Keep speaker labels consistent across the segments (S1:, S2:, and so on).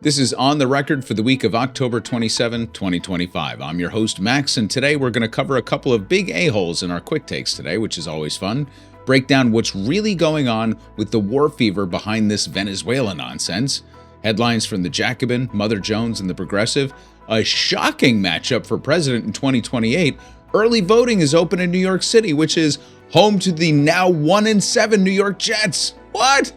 S1: This is On the Record for the week of October 27, 2025. I'm your host, Max, and today we're going to cover a couple of big a-holes in our quick takes today, which is always fun. Break down what's really going on with the war fever behind this Venezuela nonsense. Headlines from the Jacobin, Mother Jones, and the Progressive. A shocking matchup for president in 2028. Early voting is open in New York City, which is home to the now 1-7 New York Jets. What?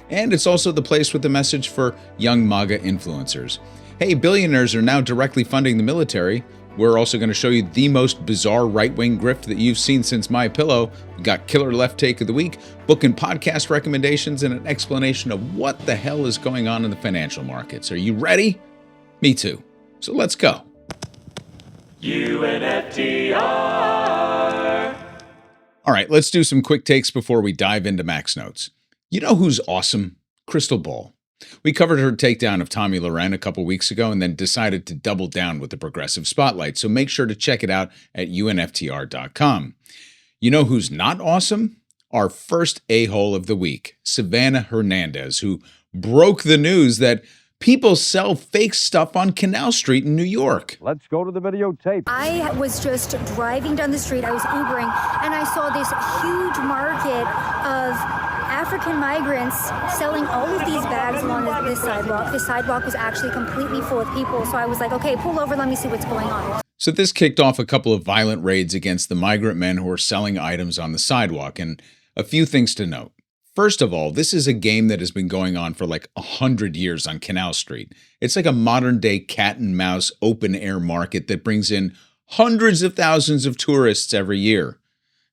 S1: And it's also the place with the message for young MAGA influencers. Hey, billionaires are now directly funding the military. We're also going to show you the most bizarre right-wing grift that you've seen since My Pillow. We've got Killer Left Take of the Week, book and podcast recommendations, and an explanation of what the hell is going on in the financial markets. Are you ready? Me too. So let's go.
S2: UNFTR.
S1: All right, let's do some quick takes before we dive into MaxNotes. You know who's awesome? Crystal Ball. We covered her takedown of Tommy Loren a couple weeks ago and then decided to double down with the Progressive Spotlight, so make sure to check it out at UNFTR.com. You know who's not awesome? Our first a-hole of the week, Savannah Hernandez, who broke the news that people sell fake stuff on Canal Street in New York.
S3: Let's go to the videotape.
S4: I was just driving down the street, I was Ubering, and I saw this huge market of African migrants selling all of these bags along this sidewalk. The sidewalk was actually completely full of people, so I was like, okay, pull over, let me see what's going on.
S1: So this kicked off a couple of violent raids against the migrant men who were selling items on the sidewalk, and a few things to note. First of all, this is a game that has been going on for like 100 years on Canal Street. It's like a modern-day cat and mouse open-air market that brings in hundreds of thousands of tourists every year.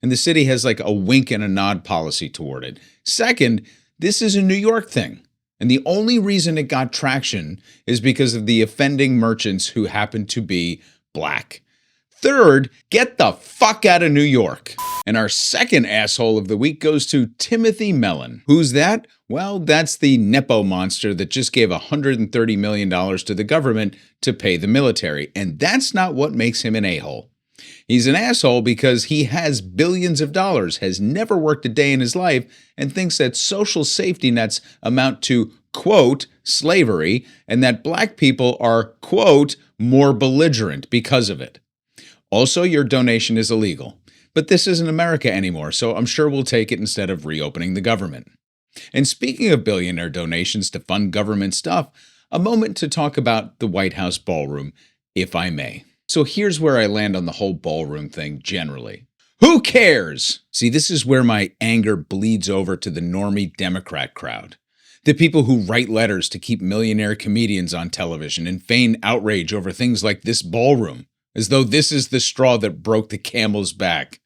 S1: And the city has like a wink and a nod policy toward it. Second, this is a New York thing. And the only reason it got traction is because of the offending merchants who happen to be black. Third, get the fuck out of New York. And our second asshole of the week goes to Timothy Mellon. Who's that? Well, that's the Nepo monster that just gave $130 million to the government to pay the military. And that's not what makes him an a-hole. He's an asshole because he has billions of dollars, has never worked a day in his life, and thinks that social safety nets amount to, quote, slavery, and that black people are, quote, more belligerent because of it. Also, your donation is illegal. But this isn't America anymore, so I'm sure we'll take it instead of reopening the government. And speaking of billionaire donations to fund government stuff, a moment to talk about the White House ballroom, if I may. So here's where I land on the whole ballroom thing generally. Who cares? See, this is where my anger bleeds over to the normie Democrat crowd. The people who write letters to keep millionaire comedians on television and feign outrage over things like this ballroom, as though this is the straw that broke the camel's back.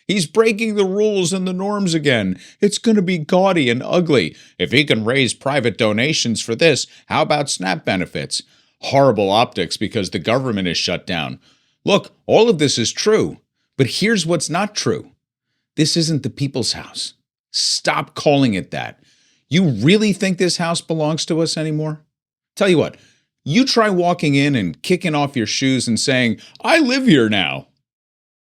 S1: He's breaking the rules and the norms again. It's going to be gaudy and ugly. If he can raise private donations for this, how about SNAP benefits? Horrible optics because the government is shut down. Look, all of this is true, but here's what's not true. This isn't the people's house. Stop calling it that. You really think this house belongs to us anymore? Tell you what, you try walking in and kicking off your shoes and saying, I live here now.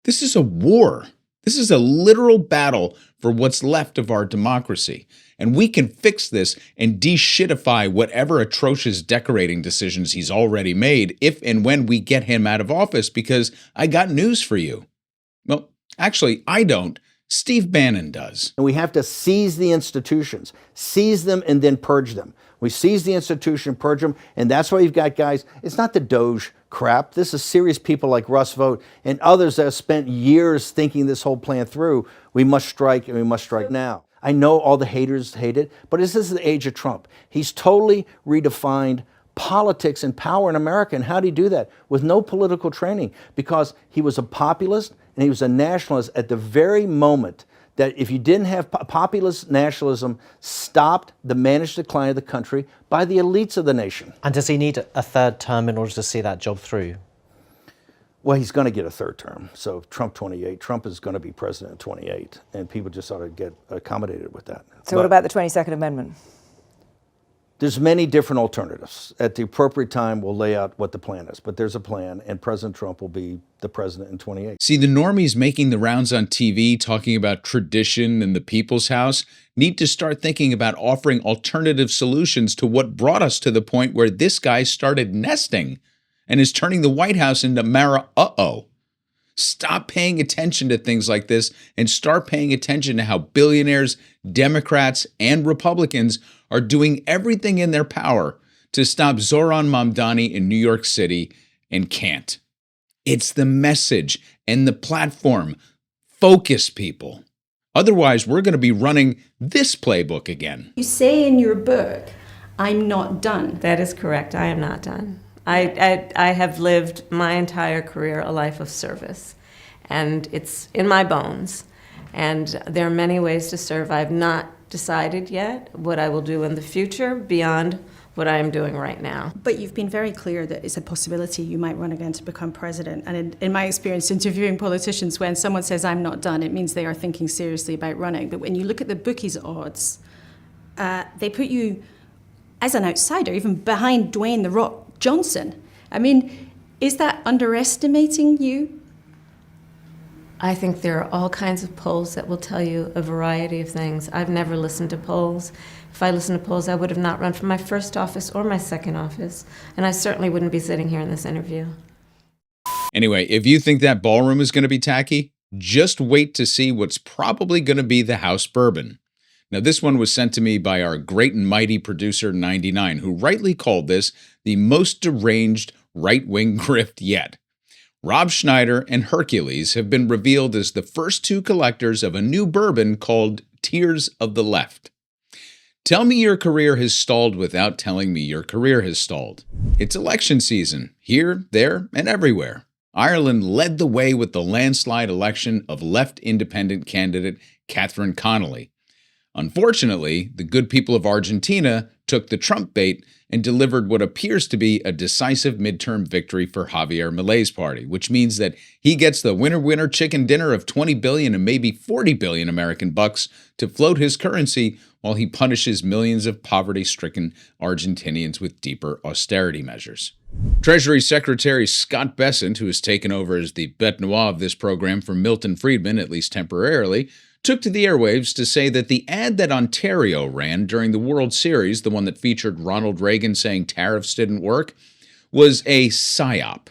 S1: This is a war. This is a literal battle for what's left of our democracy. And we can fix this and de-shitify whatever atrocious decorating decisions he's already made if and when we get him out of office, because I got news for you. Well, actually, I don't. Steve Bannon does.
S5: And we have to seize the institutions, seize them and then purge them. We seize the institution, purge them, and that's why you've got guys, it's not the Doge crap. This is serious people like Russ Vought and others that have spent years thinking this whole plan through. We must strike, and we must strike now. I know all the haters hate it, but this is the age of Trump. He's totally redefined politics and power in America. And how did he do that? With no political training, because he was a populist and he was a nationalist at the very moment that if you didn't have populist nationalism stopped the managed decline of the country by the elites of the nation.
S6: And does he need a third term in order to see that job through?
S5: Well, he's going to get a third term. So Trump 28, Trump is going to be president in 28, and people just ought to get accommodated with that.
S7: So what about the 22nd Amendment?
S5: There's many different alternatives. At the appropriate time, we'll lay out what the plan is. But there's a plan, and President Trump will be the president in 28.
S1: See, the normies making the rounds on TV talking about tradition and the people's house need to start thinking about offering alternative solutions to what brought us to the point where this guy started nesting and is turning the White House into uh-oh. Stop paying attention to things like this and start paying attention to how billionaires, Democrats, and Republicans are doing everything in their power to stop Zoran Mamdani in New York City and can't. It's the message and the platform. Focus, people. Otherwise, we're going to be running this playbook again.
S2: You say in your book, I'm not done.
S3: That is correct. I am not done. I have lived my entire career a life of service, and it's in my bones. And there are many ways to serve. I've not decided yet what I will do in the future beyond what I am doing right now.
S2: But you've been very clear that it's a possibility you might run again to become president. And in my experience interviewing politicians, when someone says I'm not done, it means they are thinking seriously about running. But when you look at the bookies' odds, they put you as an outsider, even behind Dwayne "The Rock" Johnson. I mean, is that underestimating you?
S3: I think there are all kinds of polls that will tell you a variety of things. I've never listened to polls. If I listened to polls, I would have not run for my first office or my second office, and I certainly wouldn't be sitting here in this interview.
S1: Anyway, if you think that ballroom is going to be tacky, just wait to see what's probably going to be the House Bourbon. Now, this one was sent to me by our great and mighty producer 99, who rightly called this the most deranged right-wing grift yet. Rob Schneider and Hercules have been revealed as the first two collectors of a new bourbon called Tears of the Left. Tell me your career has stalled without telling me your career has stalled. It's election season, here, there, and everywhere. Ireland led the way with the landslide election of left independent candidate Catherine Connolly. Unfortunately, the good people of Argentina took the Trump bait and delivered what appears to be a decisive midterm victory for Javier Milei's party, which means that he gets the winner-winner chicken dinner of 20 billion and maybe 40 billion American bucks to float his currency while he punishes millions of poverty-stricken Argentinians with deeper austerity measures. Treasury Secretary Scott Bessent, who has taken over as the bête noire of this program from Milton Friedman, at least temporarily, took to the airwaves to say that the ad that Ontario ran during the World Series, the one that featured Ronald Reagan saying tariffs didn't work, was a psyop.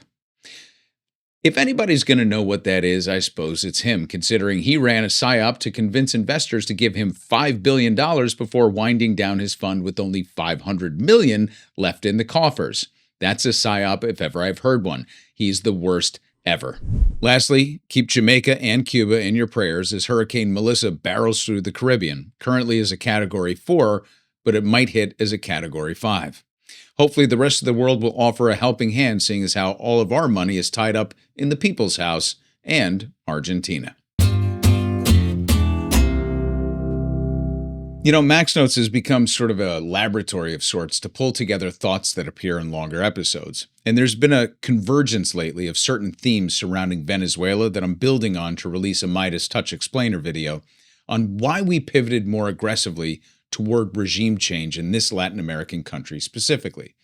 S1: If anybody's going to know what that is, I suppose it's him, considering he ran a psyop to convince investors to give him $5 billion before winding down his fund with only $500 million left in the coffers. That's a psyop if ever I've heard one. He's the worst ever. Lastly, keep Jamaica and Cuba in your prayers as Hurricane Melissa barrels through the Caribbean, currently as a Category 4, but it might hit as a Category 5. Hopefully the rest of the world will offer a helping hand, seeing as how all of our money is tied up in the people's house and Argentina. You know, MaxNotes has become sort of a laboratory of sorts to pull together thoughts that appear in longer episodes. And there's been a convergence lately of certain themes surrounding Venezuela that I'm building on to release a Midas Touch Explainer video on why we pivoted more aggressively toward regime change in this Latin American country specifically.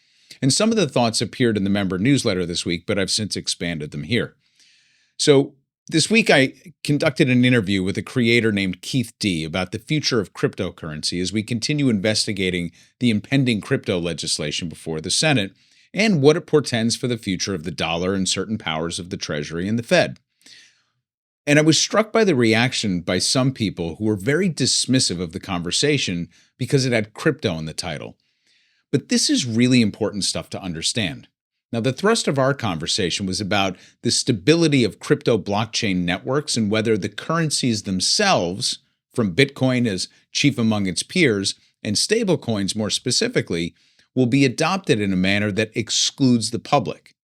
S1: And some of the thoughts appeared in the member newsletter this week, but I've since expanded them here. So this week, I conducted an interview with a creator named Keith D about the future of cryptocurrency as we continue investigating the impending crypto legislation before the Senate and what it portends for the future of the dollar and certain powers of the Treasury and the Fed. And I was struck by the reaction by some people who were very dismissive of the conversation because it had crypto in the title. But this is really important stuff to understand. Now, the thrust of our conversation was about the stability of crypto blockchain networks and whether the currencies themselves, from Bitcoin as chief among its peers, and stablecoins more specifically, will be adopted in a manner that excludes the public.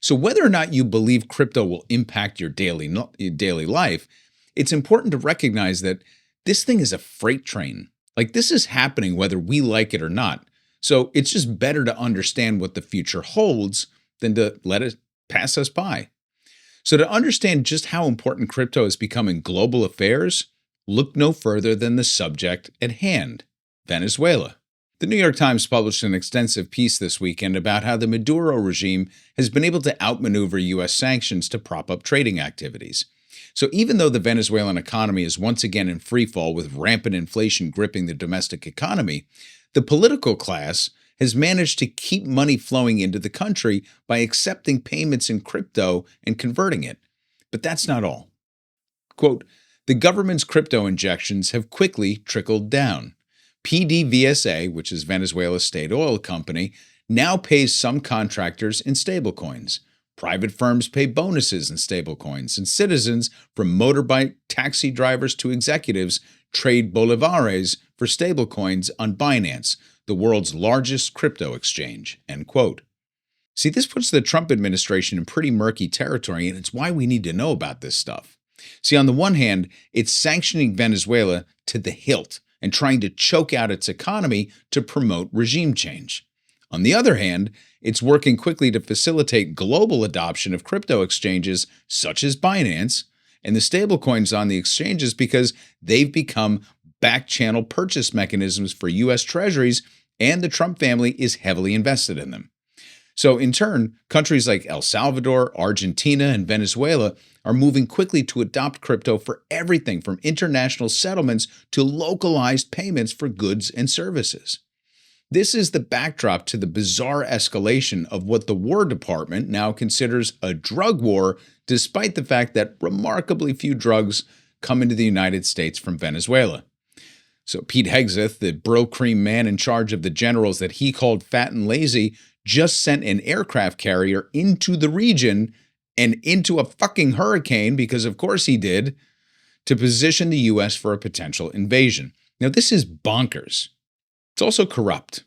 S1: So whether or not you believe crypto will impact your daily life, it's important to recognize that this thing is a freight train. Like, this is happening whether we like it or not. So it's just better to understand what the future holds than to let it pass us by. So to understand just how important crypto is becoming global affairs, look no further than the subject at hand, Venezuela. The New York Times published an extensive piece this weekend about how the Maduro regime has been able to outmaneuver U.S. sanctions to prop up trading activities. So even though the Venezuelan economy is once again in freefall with rampant inflation gripping the domestic economy, the political class has managed to keep money flowing into the country by accepting payments in crypto and converting it. But that's not all. Quote, the government's crypto injections have quickly trickled down. PDVSA, which is Venezuela's state oil company, now pays some contractors in stablecoins. Private firms pay bonuses in stablecoins, and citizens, from motorbike taxi drivers to executives, trade bolivares for stablecoins on Binance, the world's largest crypto exchange, end quote. See, this puts the Trump administration in pretty murky territory, and it's why we need to know about this stuff. See, on the one hand, it's sanctioning Venezuela to the hilt and trying to choke out its economy to promote regime change. On the other hand, it's working quickly to facilitate global adoption of crypto exchanges such as Binance and the stablecoins on the exchanges because they've become back-channel purchase mechanisms for U.S. treasuries, and the Trump family is heavily invested in them. So in turn, countries like El Salvador, Argentina, and Venezuela are moving quickly to adopt crypto for everything from international settlements to localized payments for goods and services. This is the backdrop to the bizarre escalation of what the War Department now considers a drug war, despite the fact that remarkably few drugs come into the United States from Venezuela. So Pete Hegseth, the Brill-cream man in charge of the generals that he called fat and lazy, just sent an aircraft carrier into the region and into a fucking hurricane, because of course he did, to position the U.S. for a potential invasion. Now, this is bonkers. It's also corrupt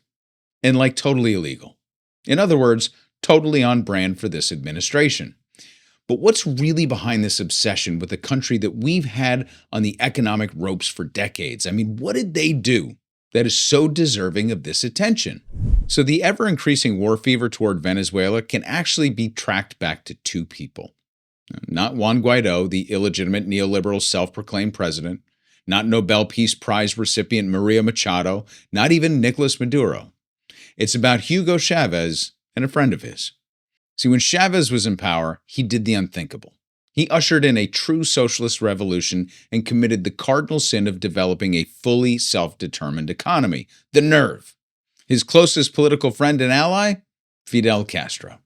S1: and totally illegal. In other words, totally on brand for this administration. But what's really behind this obsession with a country that we've had on the economic ropes for decades? I mean, what did they do that is so deserving of this attention? So the ever-increasing war fever toward Venezuela can actually be tracked back to two people. Not Juan Guaido, the illegitimate neoliberal self-proclaimed president, not Nobel Peace Prize recipient Maria Machado, not even Nicolas Maduro. It's about Hugo Chavez and a friend of his. See, when Chavez was in power, he did the unthinkable. He ushered in a true socialist revolution and committed the cardinal sin of developing a fully self-determined economy. The nerve. His closest political friend and ally? Fidel Castro.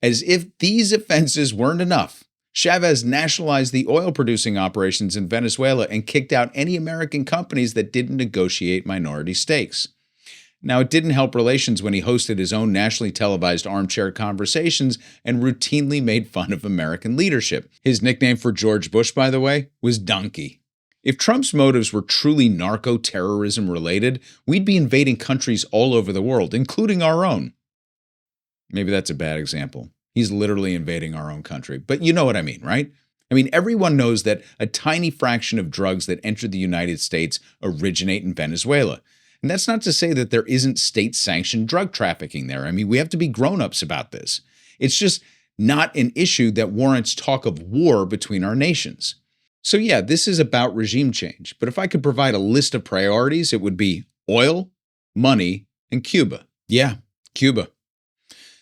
S1: As if these offenses weren't enough, Chavez nationalized the oil-producing operations in Venezuela and kicked out any American companies that didn't negotiate minority stakes. Now, it didn't help relations when he hosted his own nationally televised armchair conversations and routinely made fun of American leadership. His nickname for George Bush, by the way, was Donkey. If Trump's motives were truly narco-terrorism related, we'd be invading countries all over the world, including our own. Maybe that's a bad example. He's literally invading our own country. But you know what I mean, right? I mean, everyone knows that a tiny fraction of drugs that enter the United States originate in Venezuela. And that's not to say that there isn't state-sanctioned drug trafficking there. I mean, we have to be grown-ups about this. It's just not an issue that warrants talk of war between our nations. So yeah, this is about regime change. But if I could provide a list of priorities, it would be oil, money, and Cuba. Yeah, Cuba.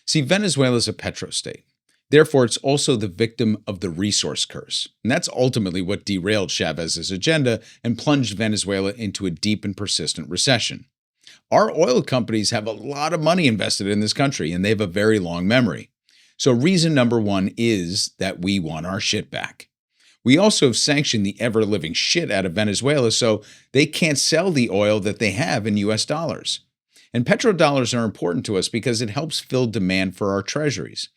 S1: See, Venezuela is a petrostate. Therefore, it's also the victim of the resource curse. And that's ultimately what derailed Chavez's agenda and plunged Venezuela into a deep and persistent recession. Our oil companies have a lot of money invested in this country, and they have a very long memory. So reason number one is that we want our shit back. We also have sanctioned the ever-living shit out of Venezuela, so they can't sell the oil that they have in US dollars. And petrodollars are important to us because it helps fill demand for our treasuries.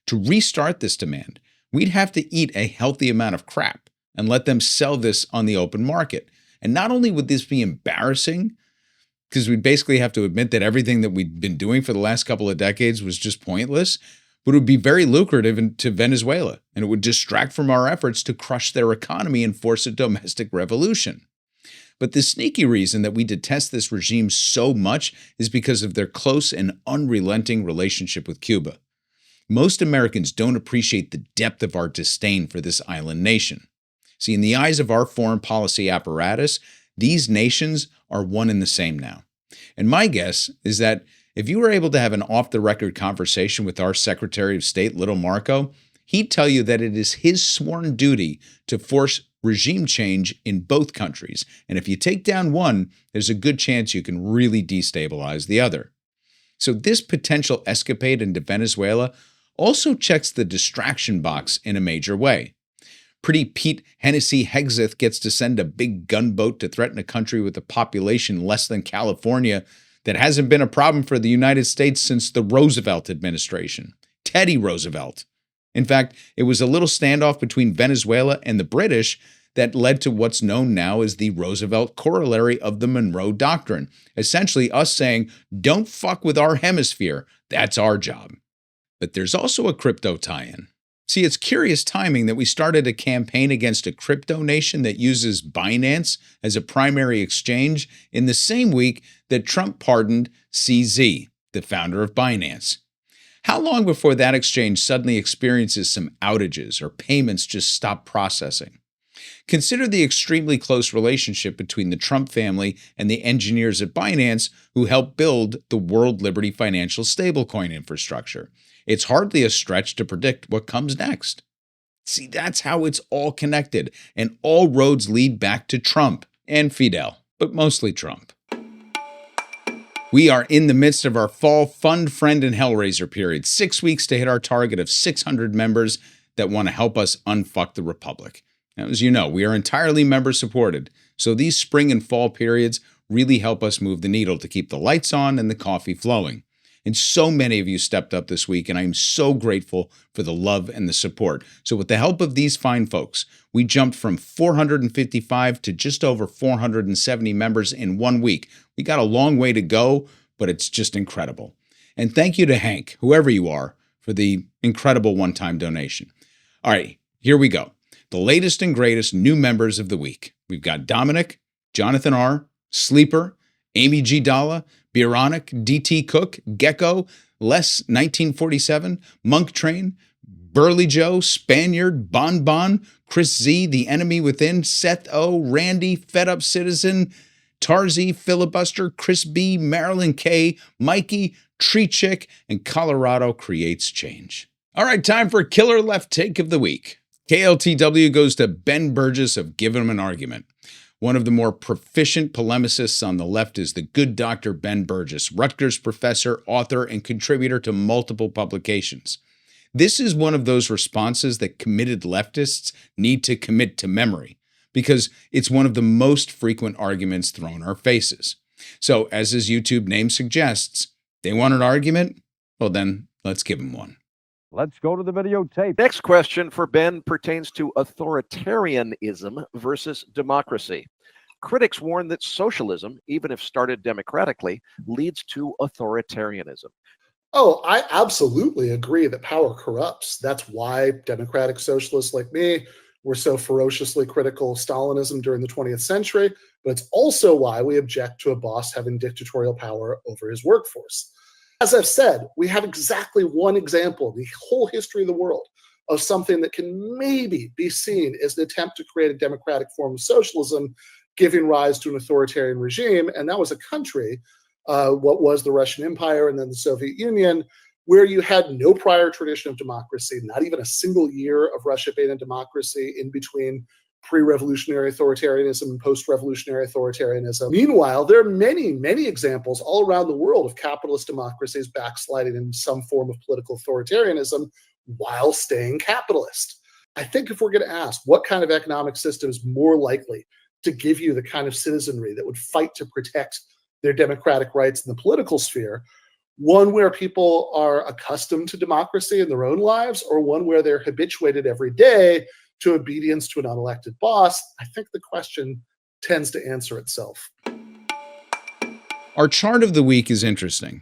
S1: To restart this demand, we'd have to eat a healthy amount of crap and let them sell this on the open market. And not only would this be embarrassing, because we'd basically have to admit that everything that we'd been doing for the last couple of decades was just pointless, but it would be very lucrative to Venezuela, and it would distract from our efforts to crush their economy and force a domestic revolution. But the sneaky reason that we detest this regime so much is because of their close and unrelenting relationship with Cuba. Most Americans don't appreciate the depth of our disdain for this island nation. See, in the eyes of our foreign policy apparatus, these nations are one and the same now. And my guess is that if you were able to have an off-the-record conversation with our Secretary of State, Little Marco, he'd tell you that it is his sworn duty to force regime change in both countries. And if you take down one, there's a good chance you can really destabilize the other. So this potential escapade into Venezuela also checks the distraction box in a major way. Pretty Pete Hennessy Hegseth gets to send a big gunboat to threaten a country with a population less than California that hasn't been a problem for the United States since the Roosevelt administration. Teddy Roosevelt. In fact, it was a little standoff between Venezuela and the British that led to what's known now as the Roosevelt corollary of the Monroe Doctrine. Essentially us saying, don't fuck with our hemisphere, that's our job. But there's also a crypto tie-in. See, it's curious timing that we started a campaign against a crypto nation that uses Binance as a primary exchange in the same week that Trump pardoned CZ, the founder of Binance. How long before that exchange suddenly experiences some outages or payments just stop processing? Consider the extremely close relationship between the Trump family and the engineers at Binance who helped build the World Liberty financial stablecoin infrastructure. It's hardly a stretch to predict what comes next. See, that's how it's all connected, and all roads lead back to Trump and Fidel, but mostly Trump. We are in the midst of our fall Fund, Friend, and Hellraiser period, 6 weeks to hit our target of 600 members that want to help us unfuck the Republic. Now, as you know, we are entirely member-supported, so these spring and fall periods really help us move the needle to keep the lights on and the coffee flowing. And so many of you stepped up this week, and I am so grateful for the love and the support. So with the help of these fine folks, we jumped from 455 to just over 470 members in 1 week. We got a long way to go, but it's just incredible. And thank you to Hank, whoever you are, for the incredible one-time donation. All right, here we go. The latest and greatest new members of the week. We've got Dominic, Jonathan R., Sleeper, Amy G. Dalla, Bironic, DT Cook, Gecko, Les 1947, Monk Train, Burley Joe, Spaniard, Bon Bon, Chris Z, The Enemy Within, Seth O, Randy, Fed Up Citizen, Tarzi, Filibuster, Chris B, Marilyn K, Mikey, Tree Chick, and Colorado Creates Change. All right, time for Killer Left Take of the Week. KLTW goes to Ben Burgis of Give Him an Argument. One of the more proficient polemicists on the left is the good Dr. Ben Burgis, Rutgers professor, author, and contributor to multiple publications. This is one of those responses that committed leftists need to commit to memory, because it's one of the most frequent arguments thrown in our faces. So, as his YouTube name suggests, they want an argument? Well then, let's give them one.
S7: Let's go to the videotape.
S8: Next question for Ben pertains to authoritarianism versus democracy. Critics warn that socialism, even if started democratically, leads to authoritarianism.
S9: Oh, I absolutely agree that power corrupts. That's why democratic socialists like me were so ferociously critical of Stalinism during the 20th century, but it's also why we object to a boss having dictatorial power over his workforce. As I've said, we have exactly one example in the whole history of the world of something that can maybe be seen as an attempt to create a democratic form of socialism, giving rise to an authoritarian regime. And that was a country, what was the Russian Empire and then the Soviet Union, where you had no prior tradition of democracy, not even a single year of Russia being a democracy in between pre-revolutionary authoritarianism and post-revolutionary authoritarianism. Meanwhile, there are many, many examples all around the world of capitalist democracies backsliding in some form of political authoritarianism while staying capitalist. I think if we're going to ask what kind of economic system is more likely to give you the kind of citizenry that would fight to protect their democratic rights in the political sphere, one where people are accustomed to democracy in their own lives, or one where they're habituated every day to obedience to an unelected boss, I think the question tends to answer itself.
S1: Our chart of the week is interesting.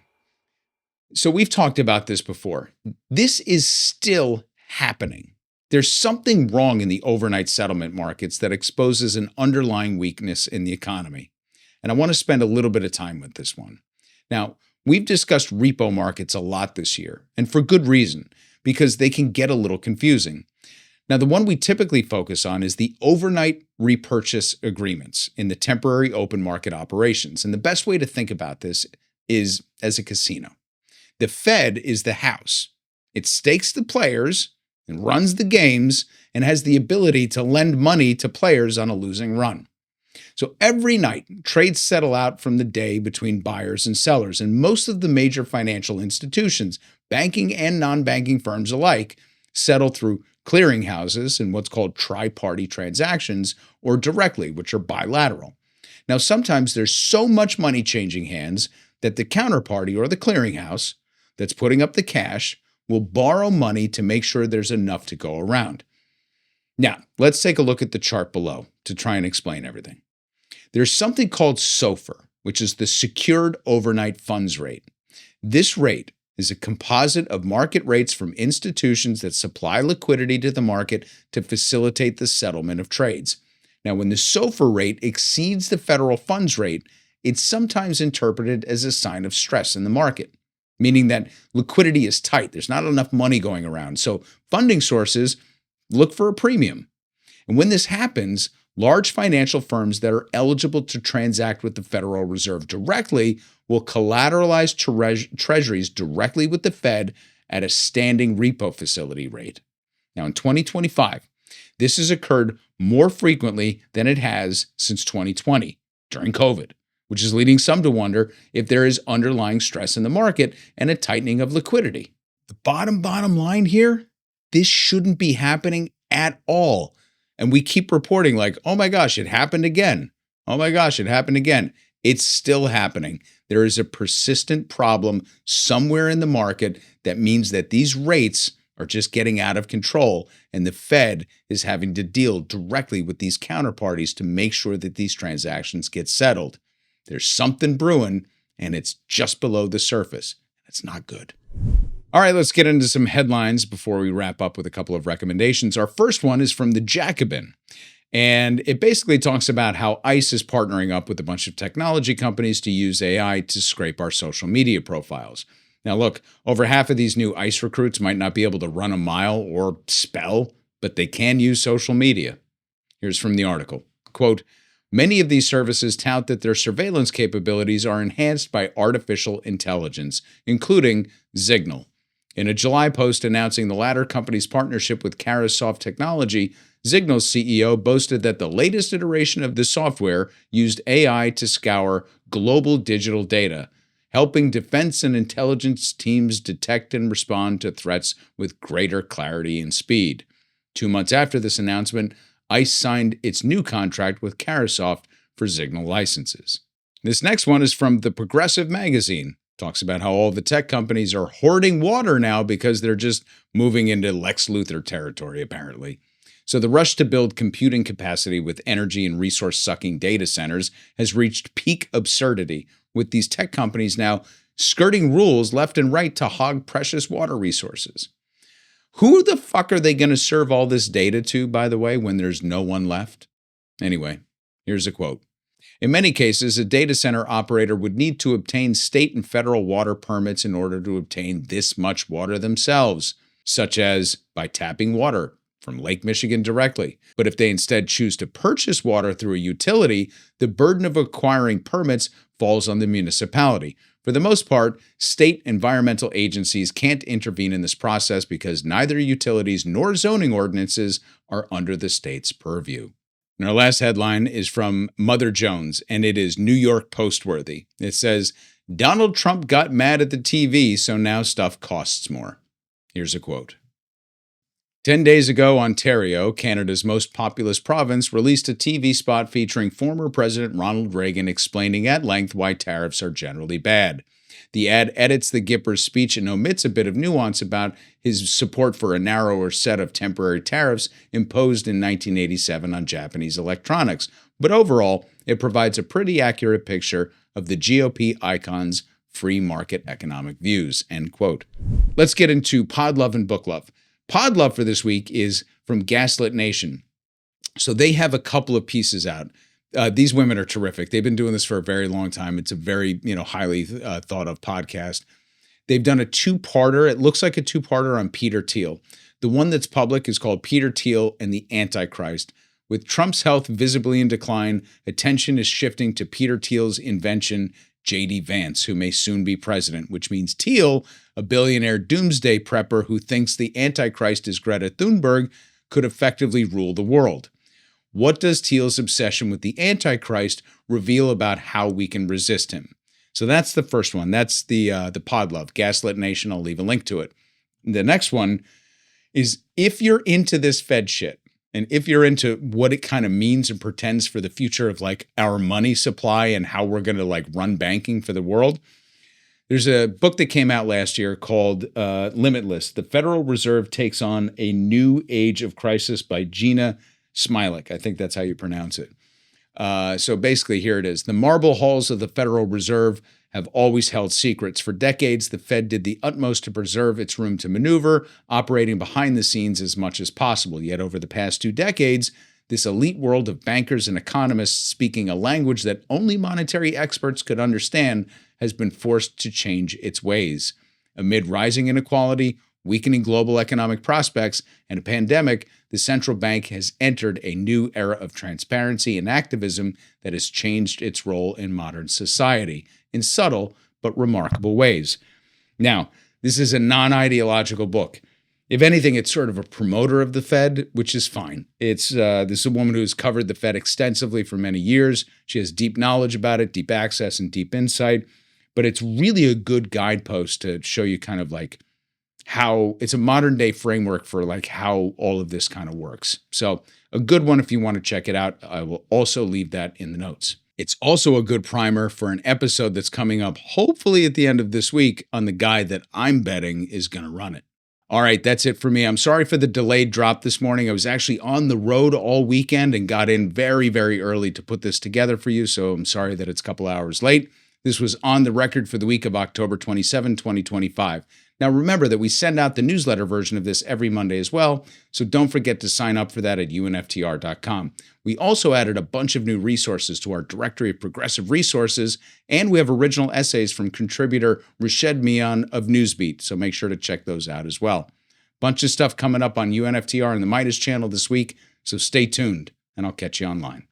S1: So we've talked about this before. This is still happening. There's something wrong in the overnight settlement markets that exposes an underlying weakness in the economy. And I want to spend a little bit of time with this one. Now, we've discussed repo markets a lot this year, and for good reason, because they can get a little confusing. Now, the one we typically focus on is the overnight repurchase agreements in the temporary open market operations. And the best way to think about this is as a casino. The Fed is the house. It stakes the players and runs the games and has the ability to lend money to players on a losing run. So every night, trades settle out from the day between buyers and sellers, and most of the major financial institutions, banking and non-banking firms alike, settle through clearinghouses and what's called tri-party transactions, or directly, which are bilateral. Now, sometimes there's so much money changing hands that the counterparty or the clearinghouse that's putting up the cash will borrow money to make sure there's enough to go around. Now, let's take a look at the chart below to try and explain everything. There's something called SOFR, which is the Secured Overnight Funds Rate. This rate is a composite of market rates from institutions that supply liquidity to the market to facilitate the settlement of trades. Now, when the SOFR rate exceeds the federal funds rate, it's sometimes interpreted as a sign of stress in the market, meaning that liquidity is tight. There's not enough money going around. So funding sources look for a premium. And when this happens, large financial firms that are eligible to transact with the Federal Reserve directly will collateralize treasuries directly with the Fed at a standing repo facility rate. Now, in 2025, this has occurred more frequently than it has since 2020 during COVID, which is leading some to wonder if there is underlying stress in the market and a tightening of liquidity. The bottom line here, this shouldn't be happening at all. And we keep reporting like, oh my gosh, it happened again. Oh my gosh, it happened again. It's still happening. There is a persistent problem somewhere in the market that means that these rates are just getting out of control, and the Fed is having to deal directly with these counterparties to make sure that these transactions get settled. There's something brewing, and it's just below the surface. It's not good. All right, let's get into some headlines before we wrap up with a couple of recommendations. Our first one is from the Jacobin, and it basically talks about how ICE is partnering up with a bunch of technology companies to use AI to scrape our social media profiles. Now, look, over half of these new ICE recruits might not be able to run a mile or spell, but they can use social media. Here's from the article. Quote, many of these services tout that their surveillance capabilities are enhanced by artificial intelligence, including Signal. In a July post announcing the latter company's partnership with Carasoft Technology, Signal's CEO boasted that the latest iteration of the software used AI to scour global digital data, helping defense and intelligence teams detect and respond to threats with greater clarity and speed. 2 months after this announcement, ICE signed its new contract with Carasoft for Signal licenses. This next one is from the Progressive magazine. Talks about how all the tech companies are hoarding water now because they're just moving into Lex Luthor territory, apparently. So the rush to build computing capacity with energy and resource-sucking data centers has reached peak absurdity, with these tech companies now skirting rules left and right to hog precious water resources. Who the fuck are they going to serve all this data to, by the way, when there's no one left? Anyway, here's a quote. In many cases, a data center operator would need to obtain state and federal water permits in order to obtain this much water themselves, such as by tapping water from Lake Michigan directly. But if they instead choose to purchase water through a utility, the burden of acquiring permits falls on the municipality. For the most part, state environmental agencies can't intervene in this process because neither utilities nor zoning ordinances are under the state's purview. And our last headline is from Mother Jones, and it is New York Post-worthy. It says, Donald Trump got mad at the TV, so now stuff costs more. Here's a quote. 10 days ago, Ontario, Canada's most populous province, released a TV spot featuring former President Ronald Reagan explaining at length why tariffs are generally bad. The ad edits the Gipper's speech and omits a bit of nuance about his support for a narrower set of temporary tariffs imposed in 1987 on Japanese electronics. But overall, it provides a pretty accurate picture of the GOP icon's free market economic views, end quote. Let's get into pod love and book love. Pod love for this week is from Gaslit Nation. So they have a couple of pieces out. These women are terrific. They've been doing this for a very long time. It's a very, highly thought of podcast. They've done a two-parter. It looks like a two-parter on Peter Thiel. The one that's public is called Peter Thiel and the Antichrist. With Trump's health visibly in decline, attention is shifting to Peter Thiel's invention, J.D. Vance, who may soon be president, which means Thiel, a billionaire doomsday prepper who thinks the Antichrist is Greta Thunberg, could effectively rule the world. What does Thiel's obsession with the Antichrist reveal about how we can resist him? So that's the first one. That's the Podlove, Gaslit Nation. I'll leave a link to it. The next one is, if you're into this Fed shit, and if you're into what it kind of means and pretends for the future of like our money supply and how we're going to like run banking for the world, there's a book that came out last year called Limitless. The Federal Reserve Takes on a New Age of Crisis by Gina Smilik. I think that's how you pronounce it. So basically, here it is. The marble halls of the Federal Reserve have always held secrets. For decades, the Fed did the utmost to preserve its room to maneuver, operating behind the scenes as much as possible. Yet over the past 2 decades, this elite world of bankers and economists speaking a language that only monetary experts could understand has been forced to change its ways. Amid rising inequality, weakening global economic prospects, and a pandemic, the central bank has entered a new era of transparency and activism that has changed its role in modern society in subtle but remarkable ways. Now, this is a non-ideological book. If anything, it's sort of a promoter of the Fed, which is fine. This is a woman who has covered the Fed extensively for many years. She has deep knowledge about it, deep access, and deep insight. But it's really a good guidepost to show you kind of like how it's a modern day framework for like how all of this kind of works. So a good one if you want to check it out. I will also leave that in the notes. It's also a good primer for an episode that's coming up hopefully at the end of this week on the guy that I'm betting is going to run it. All right, that's it for me. I'm sorry for the delayed drop this morning. I was actually on the road all weekend and got in very, very early to put this together for you, so I'm sorry that it's a couple hours late. This was on the record for the week of October 27, 2025. Now, remember that we send out the newsletter version of this every Monday as well, so don't forget to sign up for that at UNFTR.com. We also added a bunch of new resources to our directory of progressive resources, and we have original essays from contributor Rashed Mian of Newsbeat, so make sure to check those out as well. Bunch of stuff coming up on UNFTR and the Midas channel this week, so stay tuned, and I'll catch you online.